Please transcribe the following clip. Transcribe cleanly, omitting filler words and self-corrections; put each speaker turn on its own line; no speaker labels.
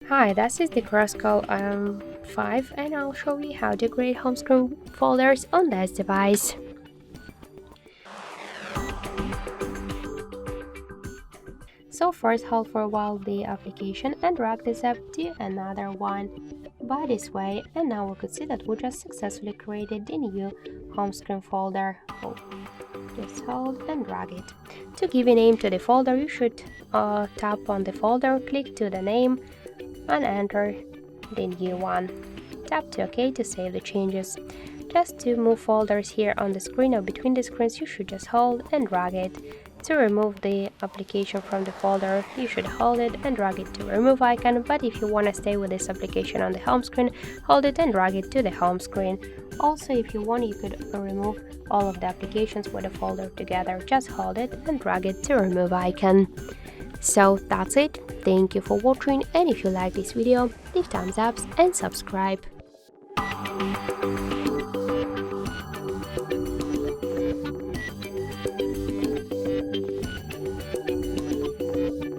Hi, this is the CROSSCALL M5 and I'll show you how to create home screen folders on this device. So first hold for a while the application and drag this up to another one by this way, and now we could see that we just successfully created the new home screen folder. Just hold and drag it. To give a name to the folder, you should tap on the folder, click to the name and enter the new one. Tap to OK to save the changes. Just to move folders here on the screen or between the screens, you should just hold and drag it. To remove the application from the folder, you should hold it and drag it to remove icon, but if you want to stay with this application on the home screen, hold it and drag it to the home screen. Also, if you want, you could remove all of the applications with a folder together. Just hold it and drag it to remove icon. So that's it. Thank you for watching, and if you like this video, leave thumbs up and subscribe.